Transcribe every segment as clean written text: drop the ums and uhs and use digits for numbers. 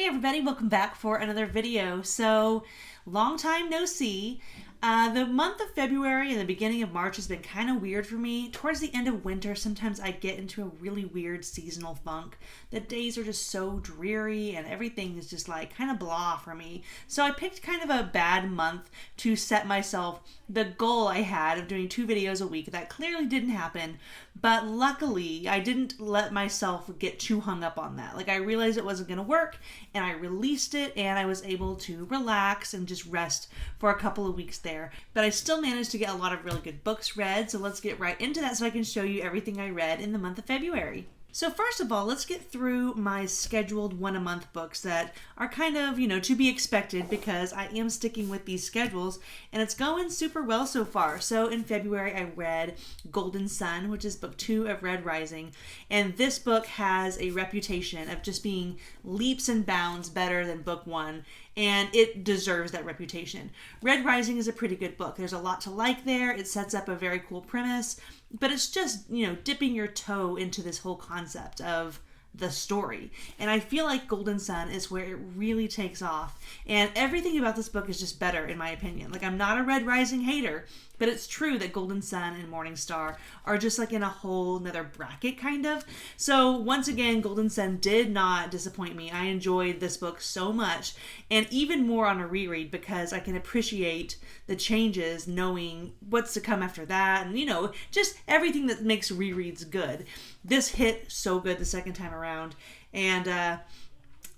Hey everybody, welcome back for another video. So, long time no see. The month of February and the beginning of March has been kind of weird for me. Towards the end of winter, sometimes I get into a really weird seasonal funk. The days are just so dreary and everything is just like kind of blah for me. So I picked kind of a bad month to set myself the goal I had of doing 2 videos a week. That clearly didn't happen, but luckily I didn't let myself get too hung up on that. Like I realized it wasn't going to work and I released it and I was able to relax and just rest for a couple of weeks there. But I still managed to get a lot of really good books read, so let's get right into that so I can show you everything I read in the month of February. So first of all, let's get through my scheduled 1-a-month books that are kind of, to be expected because I am sticking with these schedules and it's going super well so far. So in February, I read Golden Sun, which is book 2 of Red Rising. And this book has a reputation of just being leaps and bounds better than book 1. And it deserves that reputation. Red Rising is a pretty good book. There's a lot to like there. It sets up a very cool premise, but it's just, dipping your toe into this whole concept of the story. And I feel like Golden Sun is where it really takes off. And everything about this book is just better, in my opinion. Like, I'm not a Red Rising hater, but it's true that Golden Sun and Morning Star are just like in a whole nother bracket, kind of. So once again, Golden Sun did not disappoint me. I enjoyed this book so much, and even more on a reread because I can appreciate the changes knowing what's to come after that, and just everything that makes rereads good. This hit so good the second time around, and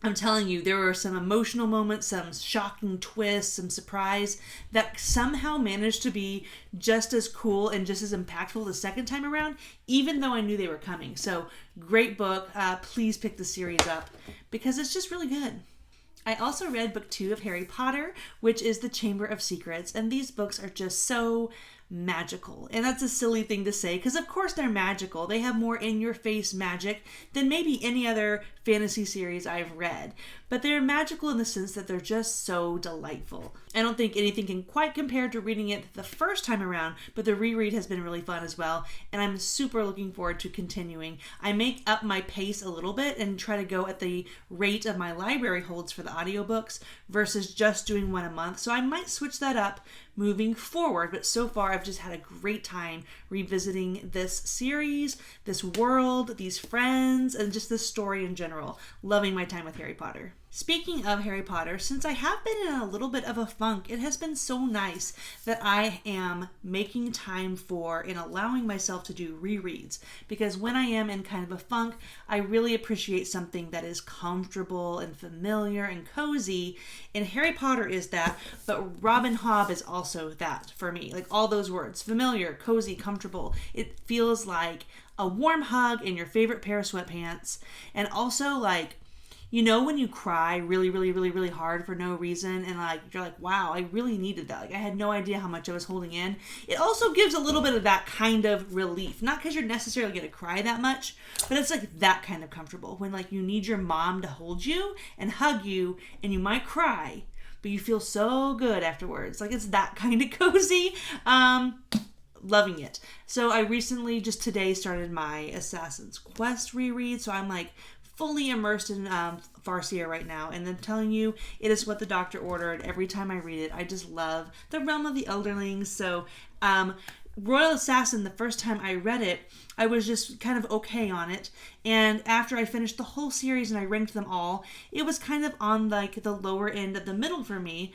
I'm telling you, there were some emotional moments, some shocking twists, some surprise that somehow managed to be just as cool and just as impactful the second time around, even though I knew they were coming. So, great book. Please pick the series up because it's just really good. I also read book 2 of Harry Potter, which is The Chamber of Secrets, and these books are just so magical. And that's a silly thing to say because of course they're magical. They have more in-your-face magic than maybe any other fantasy series I've read. But they're magical in the sense that they're just so delightful. I don't think anything can quite compare to reading it the first time around, but the reread has been really fun as well, and I'm super looking forward to continuing. I make up my pace a little bit and try to go at the rate of my library holds for the audiobooks versus just doing 1 a month, so I might switch that up moving forward, but so far I've just had a great time revisiting this series, this world, these friends, and just this story in general. Loving my time with Harry Potter. Speaking of Harry Potter, since I have been in a little bit of a funk, it has been so nice that I am making time for and allowing myself to do rereads. Because when I am in kind of a funk, I really appreciate something that is comfortable and familiar and cozy. And Harry Potter is that, but Robin Hobb is also that for me. Like all those words, familiar, cozy, comfortable. It feels like a warm hug in your favorite pair of sweatpants. And also like, when you cry really, really, really, really hard for no reason and you're like, wow, I really needed that. Like I had no idea how much I was holding in. It also gives a little bit of that kind of relief. Not because you're necessarily going to cry that much, but it's like that kind of comfortable when you need your mom to hold you and hug you and you might cry, but you feel so good afterwards. Like it's that kind of cozy. Loving it. So I recently, just today, started my Assassin's Quest reread. So I'm fully immersed in Farseer right now, and I'm telling you, it is what the doctor ordered. Every time I read it, I just love the realm of the Elderlings. So, Royal Assassin, the first time I read it, I was just kind of okay on it, and after I finished the whole series and I ranked them all, it was kind of on the lower end of the middle for me.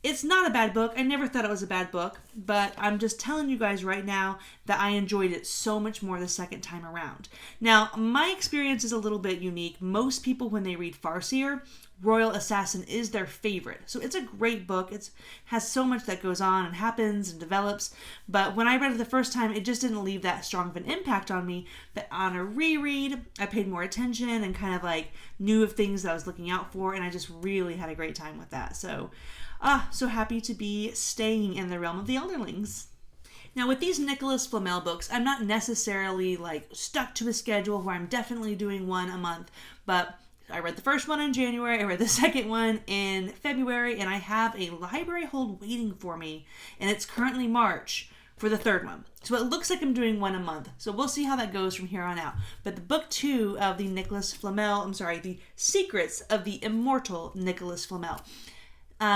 It's not a bad book. I never thought it was a bad book, but I'm just telling you guys right now that I enjoyed it so much more the second time around. Now, my experience is a little bit unique. Most people, when they read Farseer, Royal Assassin is their favorite. So it's a great book. It has so much that goes on and happens and develops. But when I read it the first time, it just didn't leave that strong of an impact on me. But on a reread, I paid more attention and kind of knew of things that I was looking out for. And I just really had a great time with that. So, so happy to be staying in the realm of the Elderlings. Now, with these Nicholas Flamel books, I'm not necessarily stuck to a schedule where I'm definitely doing 1 a month, but I read the first one in January, I read the second one in February, and I have a library hold waiting for me, and it's currently March, for the third one. So it looks like I'm doing one a month. So we'll see how that goes from here on out. But the book 2 of the The Secrets of the Immortal Nicholas Flamel.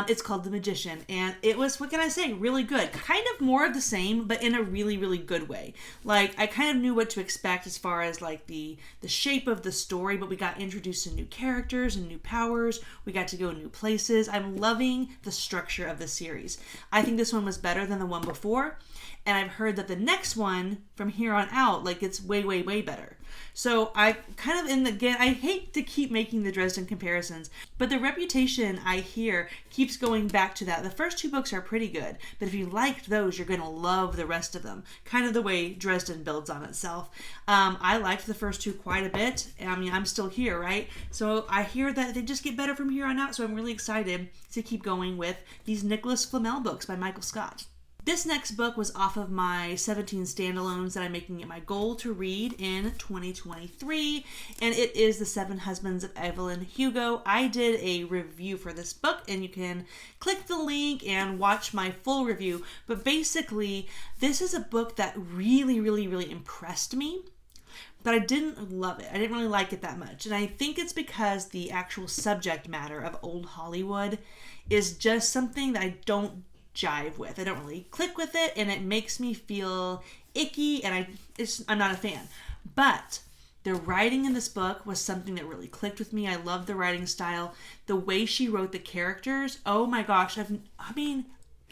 It's called The Magician, and it was, what can I say, really good. Kind of more of the same, but in a really, really good way. Like, I kind of knew what to expect as far as, like, the shape of the story, but we got introduced to new characters and new powers. We got to go new places. I'm loving the structure of the series. I think this one was better than the one before, and I've heard that the next one, from here on out, like, it's way, way, way better. So I kind of, I hate to keep making the Dresden comparisons, but the reputation I hear keeps going back to that. The first 2 books are pretty good, but if you liked those, you're going to love the rest of them. Kind of the way Dresden builds on itself. I liked the first 2 quite a bit. I mean, I'm still here, right? So I hear that they just get better from here on out, so I'm really excited to keep going with these Nicholas Flamel books by Michael Scott. This next book was off of my 17 standalones that I'm making it my goal to read in 2023, and it is The 7 Husbands of Evelyn Hugo. I did a review for this book, and you can click the link and watch my full review, but basically, this is a book that really, really, really impressed me, but I didn't love it. I didn't really like it that much, and I think it's because the actual subject matter of old Hollywood is just something that I don't jive with. I don't really click with it, and it makes me feel icky, and I'm not a fan. But the writing in this book was something that really clicked with me. I love the writing style. The way she wrote the characters, oh my gosh,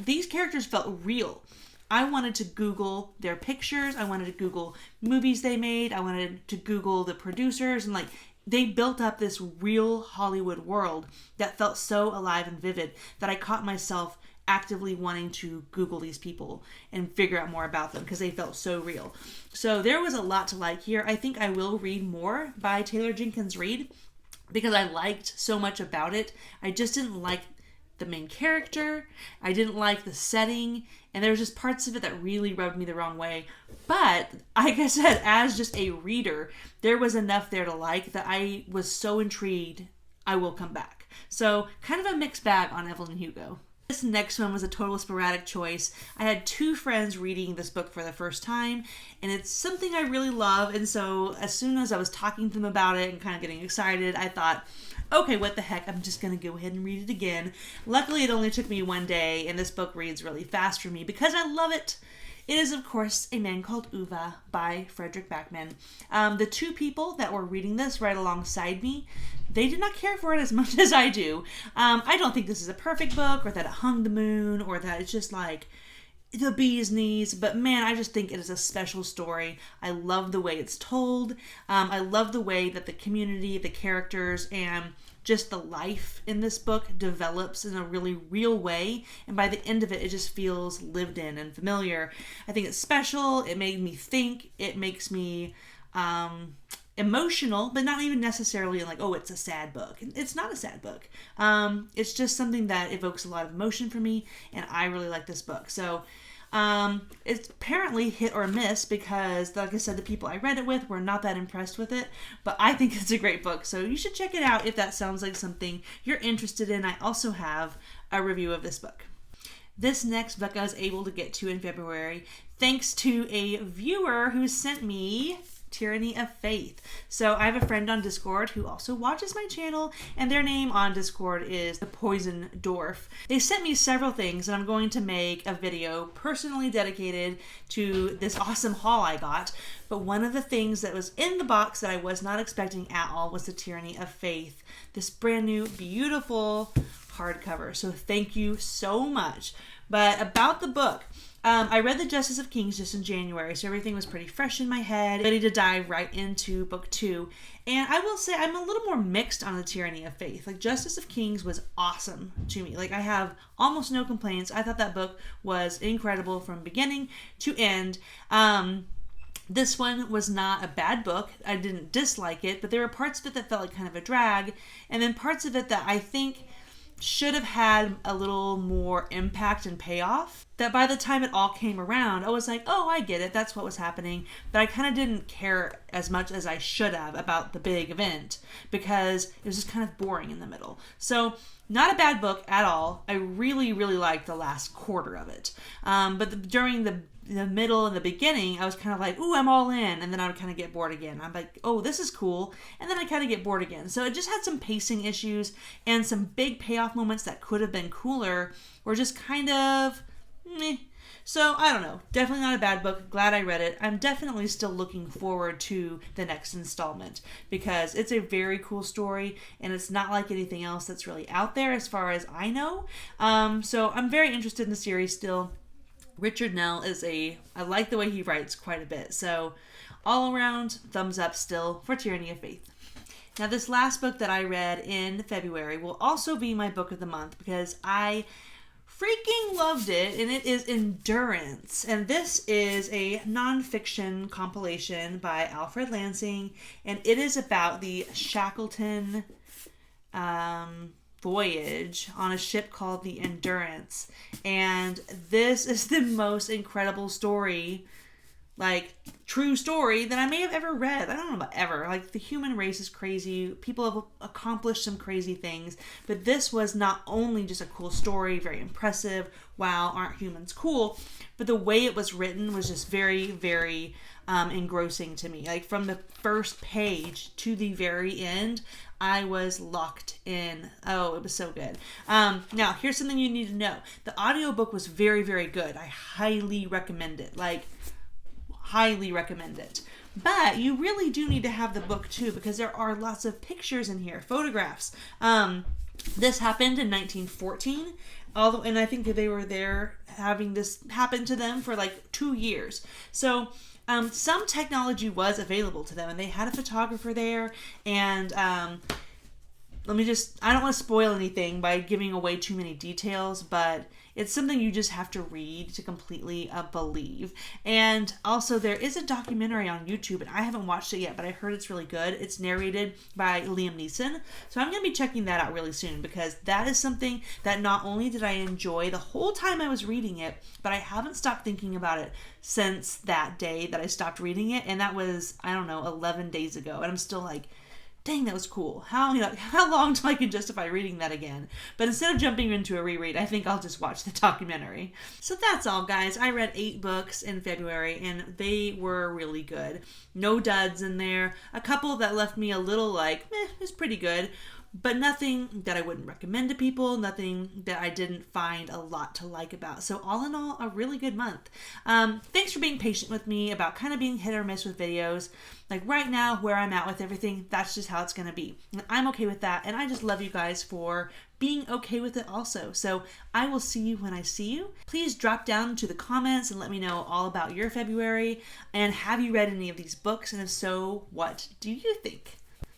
these characters felt real. I wanted to Google their pictures. I wanted to Google movies they made. I wanted to Google the producers, and they built up this real Hollywood world that felt so alive and vivid that I caught myself actively wanting to Google these people and figure out more about them because they felt so real. So there was a lot to like here. I think I will read more by Taylor Jenkins Reid because I liked so much about it. I just didn't like the main character. I didn't like the setting, and there was just parts of it that really rubbed me the wrong way. But like I said, as just a reader, there was enough there to like that I was so intrigued I will come back. So kind of a mixed bag on Evelyn Hugo. This next one was a total sporadic choice. I had 2 friends reading this book for the first time, and it's something I really love, and so as soon as I was talking to them about it and kind of getting excited, I thought, okay, what the heck, I'm just going to go ahead and read it again. Luckily, it only took me one day, and this book reads really fast for me because I love it. It is, of course, A Man Called UVA by Frederick Backman. The 2 people that were reading this right alongside me, they did not care for it as much as I do. I don't think this is a perfect book, or that it hung the moon, or that it's just like the bee's knees, but man, I just think it is a special story. I love the way it's told. I love the way that the community, the characters, and just the life in this book develops in a really real way, and by the end of it, it just feels lived in and familiar. I think it's special. It made me think. It makes me emotional, but not even necessarily like, oh, it's a sad book. It's not a sad book. It's just something that evokes a lot of emotion for me, and I really like this book. So it's apparently hit or miss because, like I said, the people I read it with were not that impressed with it, but I think it's a great book, so you should check it out if that sounds like something you're interested in. I also have a review of this book. This next book I was able to get to in February thanks to a viewer who sent me Tyranny of Faith. So I have a friend on Discord who also watches my channel, and their name on Discord is the Poison Dwarf. They sent me several things, and I'm going to make a video personally dedicated to this awesome haul I got. But one of the things that was in the box that I was not expecting at all was the Tyranny of Faith, this brand new, beautiful hardcover. So thank you so much. But about the book, I read The Justice of Kings just in January, so everything was pretty fresh in my head, ready to dive right into book 2. And I will say I'm a little more mixed on The Tyranny of Faith. Like, Justice of Kings was awesome to me. Like, I have almost no complaints. I thought that book was incredible from beginning to end. This one was not a bad book. I didn't dislike it, but there were parts of it that felt like kind of a drag, and then parts of it that I think should have had a little more impact and payoff, that by the time it all came around, I was like, oh, I get it, that's what was happening, but I kind of didn't care as much as I should have about the big event, because it was just kind of boring in the middle. So, not a bad book at all. I really, really liked the last quarter of it. But during the the middle and the beginning, I was kind of like, ooh, I'm all in. And then I would kind of get bored again. I'm like, oh, this is cool. And then I kind of get bored again. So it just had some pacing issues and some big payoff moments that could have been cooler were just kind of meh. So, I don't know. Definitely not a bad book. Glad I read it. I'm definitely still looking forward to the next installment because it's a very cool story and it's not like anything else that's really out there as far as I know. So, I'm very interested in the series still. Richard Nell I like the way he writes quite a bit. So, all around, thumbs up still for Tyranny of Faith. Now, this last book that I read in February will also be my book of the month because I freaking loved it, and it is Endurance. And this is a nonfiction compilation by Alfred Lansing, and it is about the Shackleton voyage on a ship called the Endurance. And this is the most incredible story, like, true story that I may have ever read. I don't know about ever. Like, the human race is crazy. People have accomplished some crazy things. But this was not only just a cool story, very impressive, wow, aren't humans cool, but the way it was written was just very, very engrossing to me. Like, from the first page to the very end, I was locked in. Oh, it was so good. Now, here's something you need to know. The audiobook was very, very good. I highly recommend it. Like, highly recommend it. But you really do need to have the book too because there are lots of pictures in here, photographs. This happened in 1914, and I think that they were there having this happen to them for like 2 years. So some technology was available to them, and they had a photographer there, and I don't want to spoil anything by giving away too many details, but it's something you just have to read to completely believe. And also, there is a documentary on YouTube, and I haven't watched it yet, but I heard it's really good. It's narrated by Liam Neeson. So I'm going to be checking that out really soon because that is something that not only did I enjoy the whole time I was reading it, but I haven't stopped thinking about it since that day that I stopped reading it. And that was, 11 days ago. And I'm still like, dang, that was cool. How long till I can justify reading that again? But instead of jumping into a reread, I think I'll just watch the documentary. So that's all, guys. I read 8 books in February, and they were really good. No duds in there. A couple that left me a little like, it's pretty good. But nothing that I wouldn't recommend to people, nothing that I didn't find a lot to like about. So all in all, a really good month. Thanks for being patient with me about kind of being hit or miss with videos. Like right now, where I'm at with everything, that's just how it's going to be. And I'm okay with that, and I just love you guys for being okay with it also. So I will see you when I see you. Please drop down to the comments and let me know all about your February. And have you read any of these books? And if so, what do you think?